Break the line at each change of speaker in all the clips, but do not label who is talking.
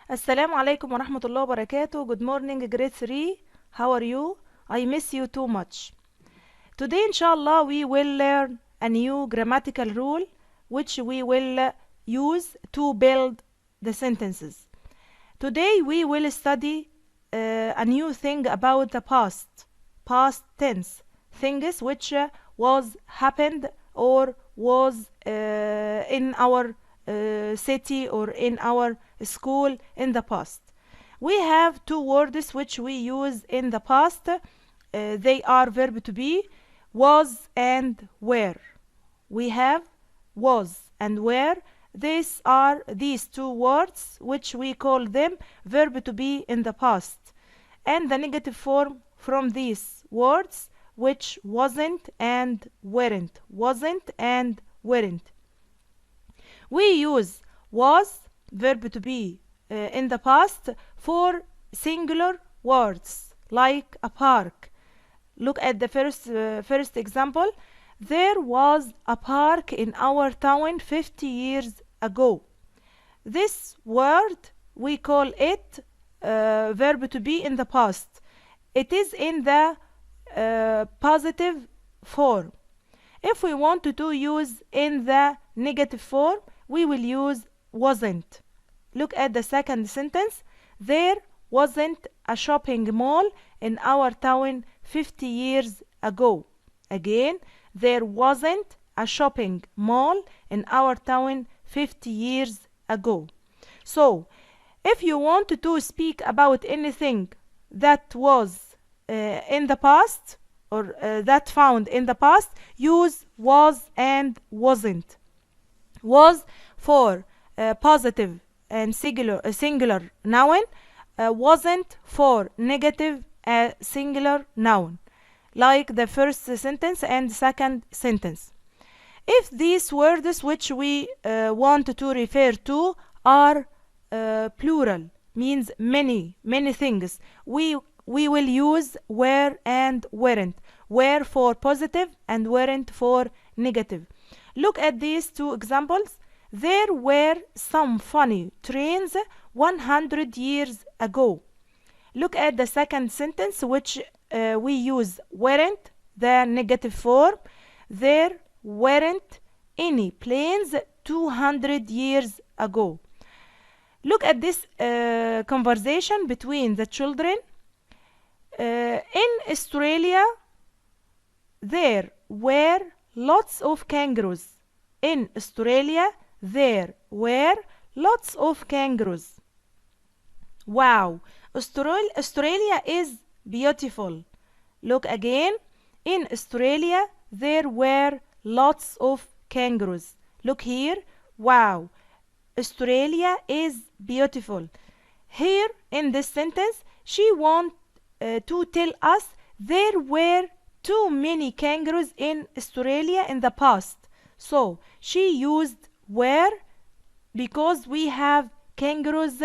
السلام عليكم ورحمة الله وبركاته. Good morning grade 3. How are you? I miss you too much. Today inshallah we will learn a new grammatical rule which we will use to build the sentences. Today we will study a new thing about the past tense, things which was happened or was in our city or in our school in the past. We have two words which we use in the past. They are verb to be, was and were. We have was and were. These are these two words which we call them verb to be in the past, and the negative form from these words which wasn't and weren't. We use was verb to be in the past for singular words like a park. Look at the first example. There was a park in our town 50 years ago. This word we call it verb to be in the past. It is in the positive form. If we want to use in the negative form, we will use wasn't. Look at the second sentence. There wasn't a shopping mall in our town 50 years ago. Again, there wasn't a shopping mall in our town 50 years ago. So, if you want to speak about anything that was in the past or that found in the past, use was and wasn't. Was for positive and singular noun, wasn't for negative singular noun, like the first sentence and second sentence. If these words which we want to refer to are plural, means many things, we will use were and weren't. Were for positive and weren't for negative. Look at these two examples. There were some funny trains 100 years ago. Look at the second sentence which we use weren't, the negative form. There weren't any planes 200 years ago. Look at this conversation between the children. In Australia, there were lots of kangaroos. In Australia, there were lots of kangaroos. Wow, Australia is beautiful. Look again. In Australia, there were lots of kangaroos. Look here. Wow, Australia is beautiful. Here in this sentence, she wants to tell us there were too many kangaroos in Australia in the past. So she used were because we have kangaroos,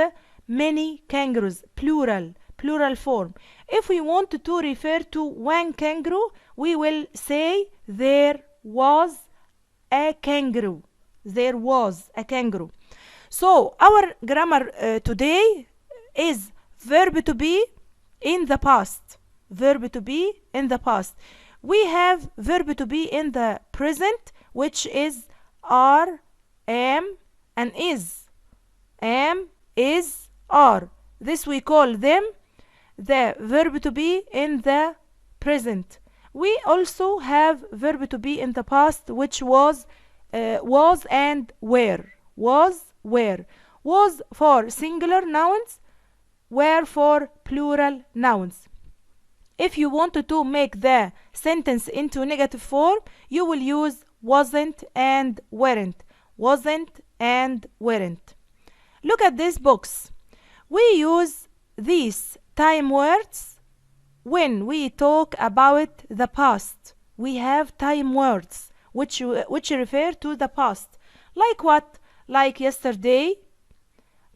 many kangaroos, plural form. If we want to refer to one kangaroo, we will say there was a kangaroo. There was a kangaroo. So our grammar today is verb to be in the past. Verb to be in the past. We have verb to be in the present, which is are, am, and is. Am, is, are. This we call them the verb to be in the present. We also have verb to be in the past, which was and were. Were for singular nouns, were for plural nouns. If you wanted to make the sentence into negative form, you will use wasn't and weren't. Wasn't and weren't. Look at this box. We use these time words when we talk about the past. We have time words which refer to the past. Like what? Like yesterday,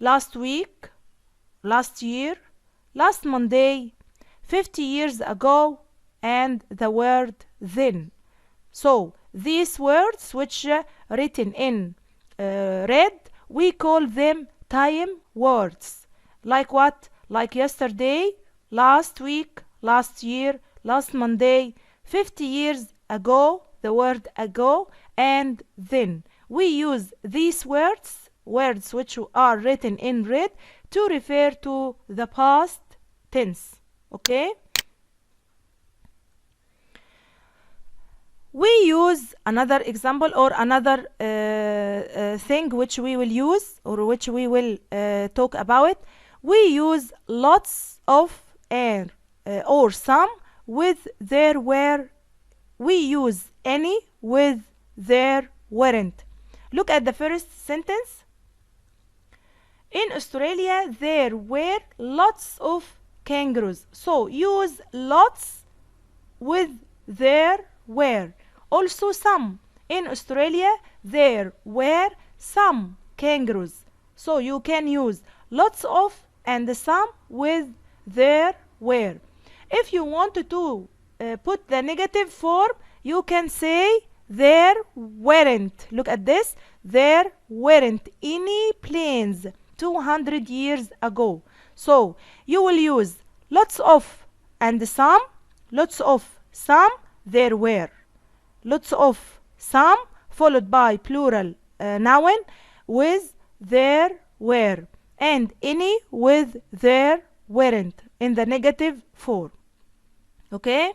last week, last year, last Monday, 50 years ago, and the word then. So these words which written in red, we call them time words. Like what? Like yesterday, last week, last year, last Monday, 50 years ago, the word ago, and then. We use these words which are written in red, to refer to the past tense. Okay? We use another example or another thing which we will use or which we will talk about. We use lots of and or some with there were. We use any with there weren't. Look at the first sentence. In Australia, there were lots of kangaroos. So use lots with there were. Also some. In Australia, there were some kangaroos. So you can use lots of and some with there were. If you want to put the negative form, you can say there weren't. Look at this. There weren't any planes 200 years ago. So you will use lots of and some, lots of some, there were. Lots of some followed by plural noun with there were, and any with there weren't in the negative form. Okay?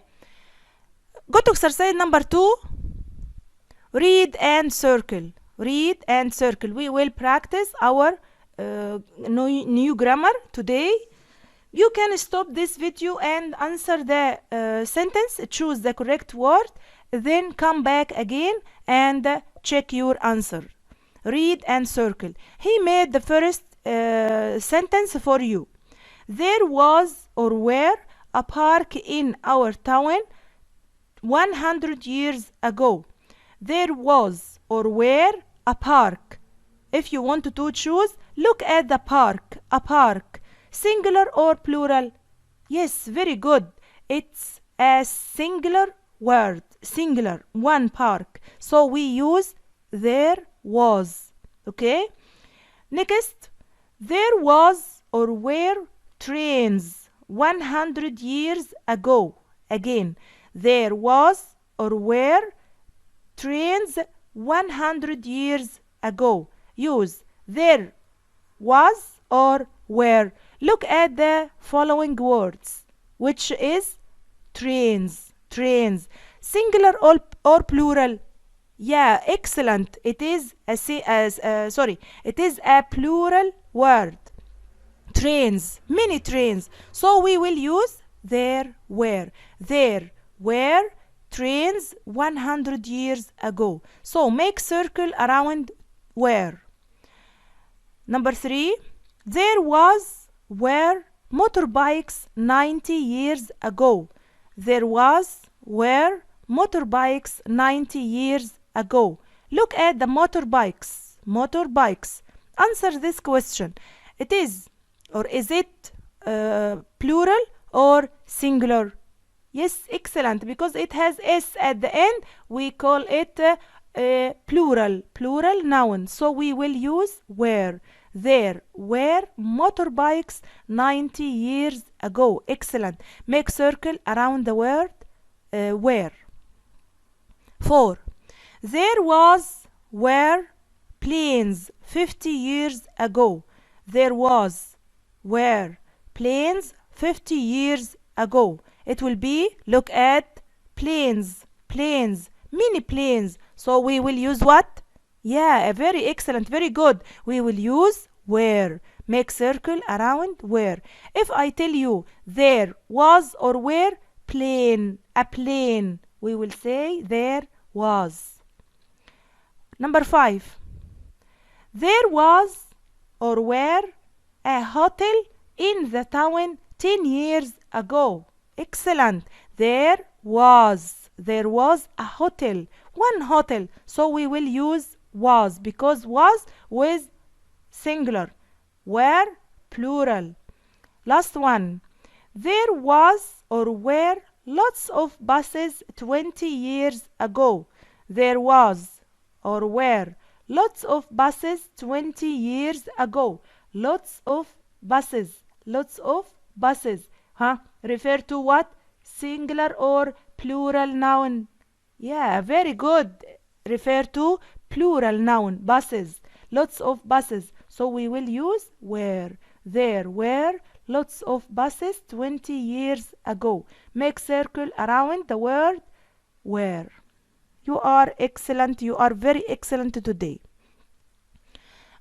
Go to exercise number 2. Read and circle. Read and circle. We will practice our new grammar today. You can stop this video and answer the sentence, choose the correct word, then come back again and check your answer. Read and circle. He made the first sentence for you. There was or were a park in our town 100 years ago. There was or were a park. If you want to choose, look at the park. A park. Singular or plural? Yes, very good. It's a singular word. Singular. One park. So we use there was. Okay? Next. There was or were trains 100 years ago. Again. There was or were trains 100 years ago. Use there was or were. Look at the following words, which is trains. Trains. Singular or plural? Yeah, excellent. It is it is a plural word. Trains. Many trains. So we will use there were. There were trains 100 years ago. So make circle around where. Number 3. There were motorbikes 90 years ago. There were motorbikes 90 years ago. Look at the motorbikes. Motorbikes. Answer this question. It is or is it plural or singular? Yes, excellent, because it has s at the end. We call it plural noun. So we will use were. There were motorbikes 90 years ago. Excellent. Make circle around the word were. 4. There were planes 50 years ago. There were planes 50 years ago. It will be, look at planes, many planes. So we will use what? Yeah, very excellent, very good. We will use were. Make circle around were. If I tell you there was or were plane, a plane, we will say there was. Number 5. There was or were a hotel in the town 10 years ago. Excellent. There was a hotel. One hotel. So we will use was, because was with singular. Were plural. Last one. There was or were lots of buses 20 years ago. There was or were lots of buses 20 years ago. Lots of buses. Lots of buses. Huh? Refer to what? Singular or plural noun? Yeah, very good. Refer to plural noun. Buses. Lots of buses. So we will use were. There were lots of buses 20 years ago. Make circle around the word were. You are excellent. You are very excellent today.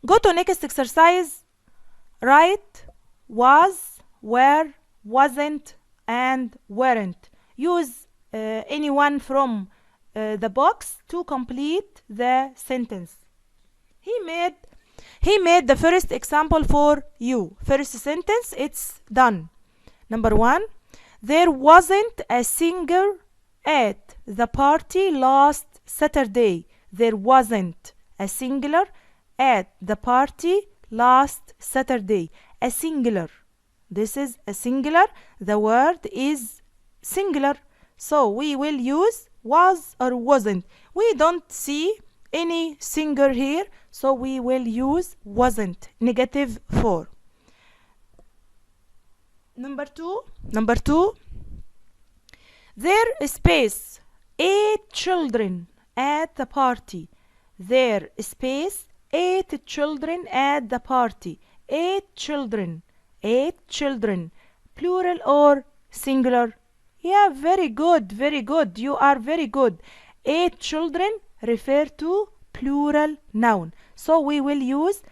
Go to next exercise. Write was, were, wasn't, and weren't. Use any one from the box to complete the sentence. He made the first example for you. First sentence, it's done. Number 1. There wasn't a singer at the party last Saturday. There wasn't a singer at the party last Saturday. A singular. This is a singular. The word is singular. So we will use was or wasn't. We don't see any singer here, so we will use wasn't. Negative 4. Number two. There space 8 children at the party. There space 8 children at the party. 8 children. 8 children. Plural or singular? Yeah, very good, very good. You are very good. 8 children refer to plural noun. So we will use,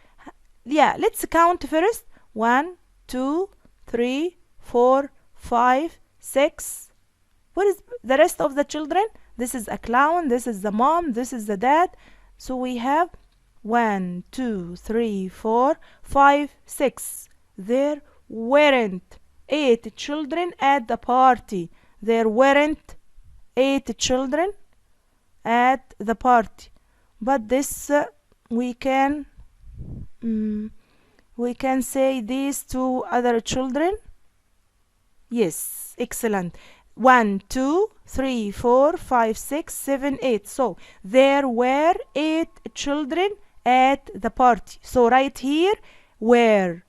let's count first. 1, 2, 3, 4, 5, 6. What is the rest of the children? This is a clown, this is the mom, this is the dad. So we have 1, 2, 3, 4, 5, 6. There weren't 8 children at the party. There weren't 8 children at the party. But this we can say these 2 other children. Yes, excellent. 1, 2, 3, 4, 5, 6, 7, 8. So there were 8 children at the party. So right here, where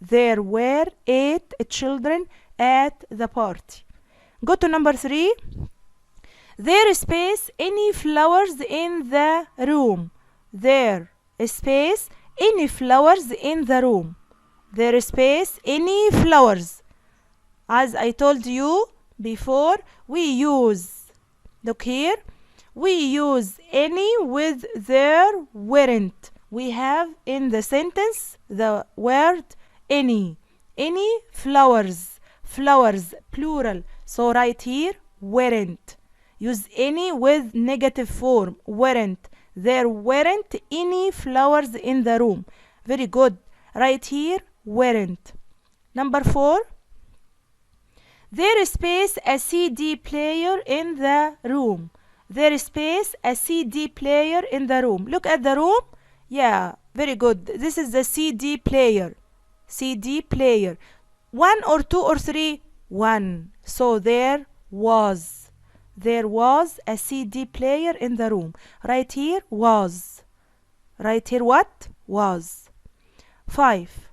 there were 8 children at the party. Go to number 3. There space any flowers in the room. There space any flowers in the room. There space any flowers. As I told you before, we use, look here, we use any with there weren't. We have in the sentence the word any. Any flowers. Flowers, plural. So right here, weren't. Use any with negative form. Weren't. There weren't any flowers in the room. Very good. Right here, weren't. Number 4. There is space a CD player in the room. There is space a CD player in the room. Look at the room. Yeah, very good. This is the CD player. CD player. 1 or 2 or 3? 1. So there was a CD player in the room. Right here, was. Right here, what? Was. 5.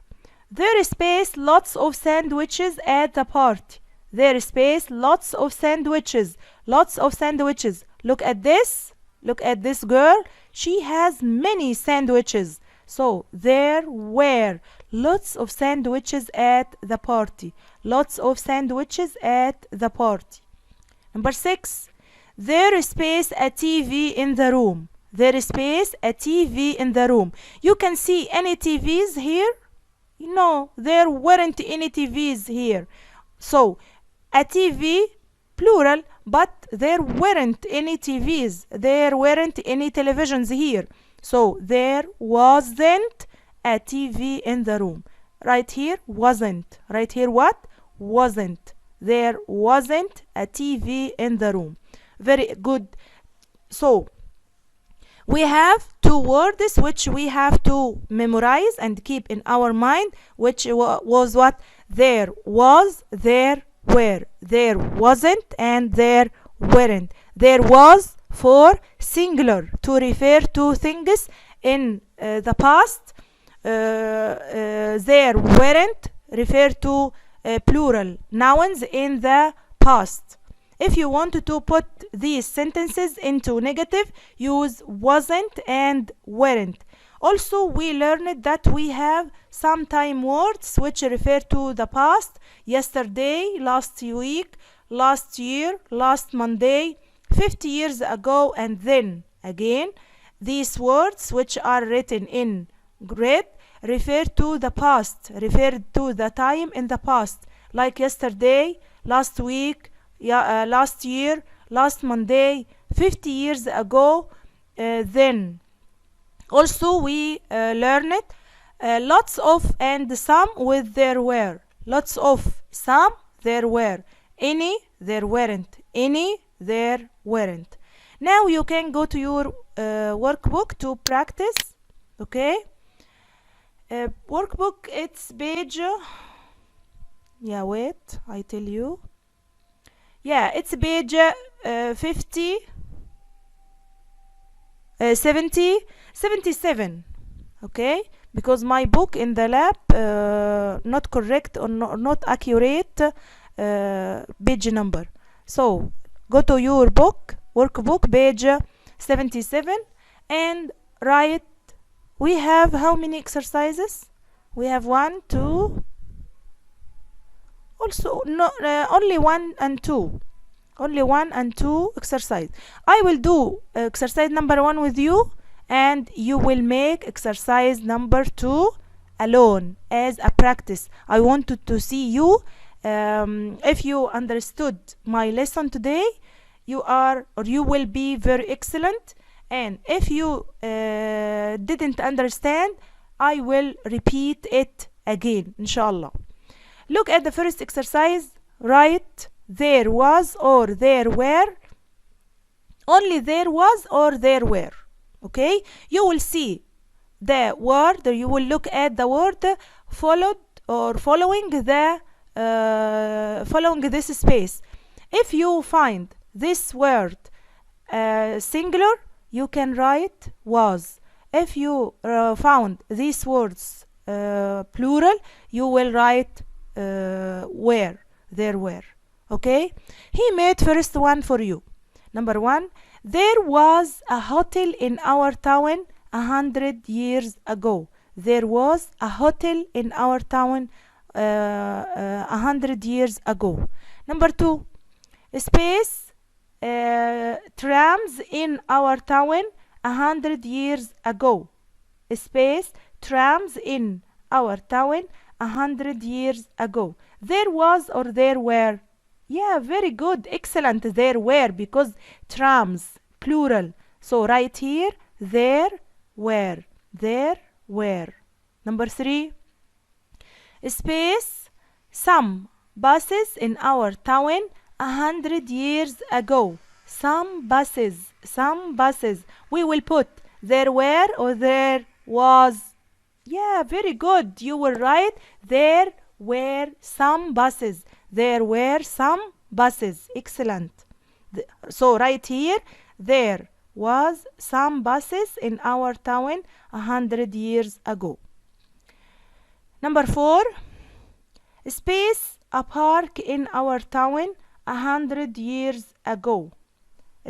There is space lots of sandwiches at the party. There is space lots of sandwiches. Lots of sandwiches. Look at this. Look at this girl. She has many sandwiches. So there were lots of sandwiches at the party. Lots of sandwiches at the party. Number 6. There is space a TV in the room. There is space a TV in the room. You can see any TVs here? No, there weren't any TVs here. So a TV, plural, but there weren't any TVs. There weren't any televisions here. So there wasn't a TV in the room. Right here, wasn't. Right here, what? Wasn't. There wasn't a TV in the room. Very good. So we have 2 words which we have to memorize and keep in our mind, which was what? There was, there were, there wasn't, and there weren't. There was for singular, to refer to things in the past. There weren't refer to plural nouns in the past. If you want to put these sentences into negative, use wasn't and weren't. Also, we learned that we have some time words which refer to the past: yesterday, last week, last year, last Monday, 50 years ago, and then again. These words which are written in red refer to the past, refer to the time in the past, like yesterday, last week, last year, last Monday, 50 years ago, then. Also, we learned lots of and some with there were. Lots of, some, there were. Any, there weren't. Any, there weren't. Now you can go to your workbook to practice. Okay? Workbook, it's page. Yeah, wait, I tell you. Yeah, it's page 50. 77. Okay, because my book in the lab not correct or not accurate page number. So go to your book, workbook, page 77, and write. We have how many exercises? We have 1, 2. Also, no, only 1 and 2. Only 1 and 2 exercise. I will do exercise number 1 with you, and you will make exercise number 2 alone as a practice. I wanted to see you. If you understood my lesson today, you will be very excellent. And if you didn't understand, I will repeat it again, inshallah. Look at the first exercise. Write there was or there were. Only there was or there were. Okay, you will see the word, you will look at the word followed or following the following this space. If you find this word singular, you can write was. If you found these words plural, you will write were, there were. Okay, he made first one for you. Number 1, there was a hotel in our town 100 years ago. There was a hotel in our town 100 years ago. Number 2, space trams in our town 100 years ago. Space trams in our town 100 years ago. There was or there were. Yeah, very good, excellent. There were, because trams, plural. So right here, there were, there were. Number 3, space some buses in our town 100 years ago. Some buses, some buses. We will put there were or there was. Yeah, very good. You were right. There were some buses. There were some buses. Excellent. So right here, there was some buses in our town 100 years ago. Number 4, space a park in our town 100 years ago.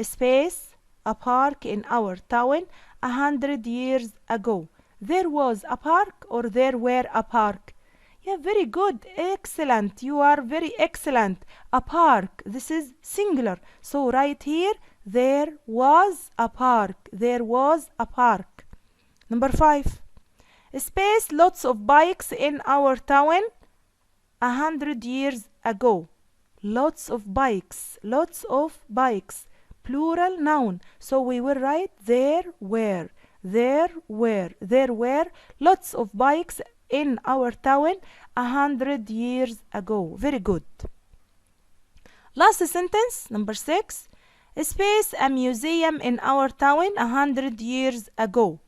Space a park in our town 100 years ago. There was a park or there were a park. Yeah, very good, excellent. You are very excellent. A park, this is singular. So right here, there was a park. There was a park. Number 5, space lots of bikes in our town 100 years ago. Lots of bikes, lots of bikes. Plural noun. So we will write there were. There were lots of bikes in our town 100 years ago. Very good. Last sentence, number 6. Space a museum in our town 100 years ago.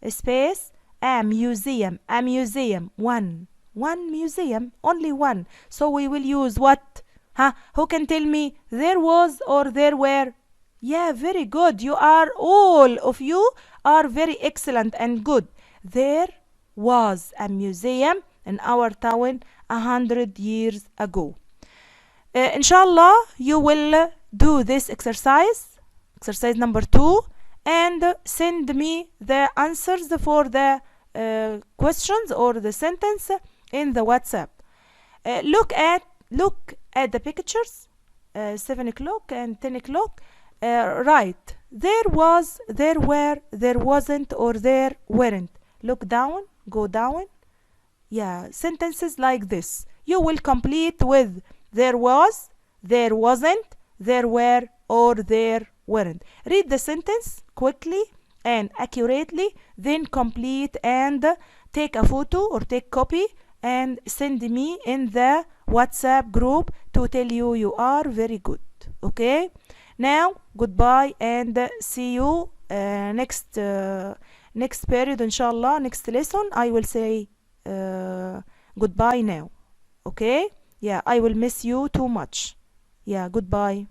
Space a museum. A museum. One. one museum, only one. So we will use what? Huh? Who can tell me? There was or there were? Yeah, very good. You are, all of you are very excellent and good. There was a museum in our town 100 years ago. Inshallah, you will do this exercise number 2, and send me the answers for the questions or the sentence in the WhatsApp. Look at the pictures. 7 o'clock and 10 o'clock. Right. There was, there were, there wasn't, or there weren't. Look down, go down. Yeah, sentences like this. You will complete with there was, there wasn't, there were, or there weren't. Read the sentence quickly and accurately, then complete and take a photo or take copy and send me in the WhatsApp group to tell you you are very good. Okay? Now, goodbye and see you next period, inshallah, next lesson. I will say goodbye now. Okay? Yeah, I will miss you too much. Yeah, goodbye.